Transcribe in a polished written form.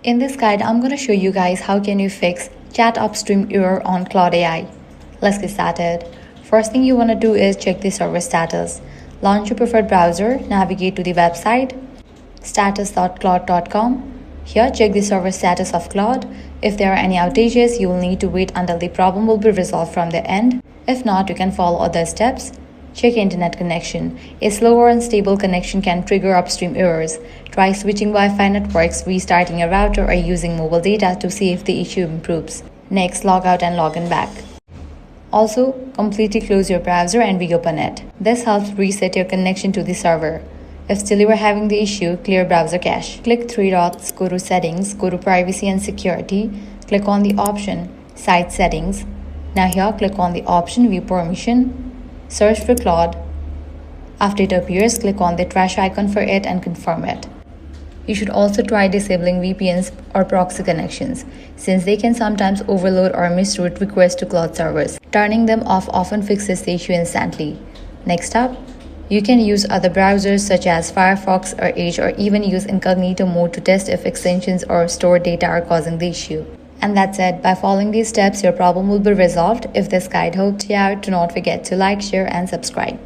In this guide, I'm going to show you guys how can you fix chat upstream error on Claude AI. Let's get started. First thing you want to do is check the server status. Launch your preferred browser, navigate to the website status.claude.com. Here, check the server status of Claude. If there are any outages, you will need to wait until the problem will be resolved from the end. If not, you can follow other steps. Check internet connection. A slow or unstable connection can trigger upstream errors. Try switching Wi-Fi networks, restarting your router, or using mobile data to see if the issue improves. Next, log out and log in back. Also, completely close your browser and reopen it. This helps reset your connection to the server. If still you are having the issue, clear browser cache. Click three dots, go to Settings, go to Privacy and Security. Click on the option Site Settings. Now here, click on the option View Permission. Search for Claude. After it appears, click on the trash icon for it and confirm it. You should also try disabling VPNs or proxy connections, since they can sometimes overload or misroute requests to Claude servers. Turning them off often fixes the issue instantly. Next up, you can use other browsers such as Firefox or Edge, or even use incognito mode to test if extensions or stored data are causing the issue. And that's it. By following these steps, your problem will be resolved. If this guide helped you out, do not forget to like, share, and subscribe.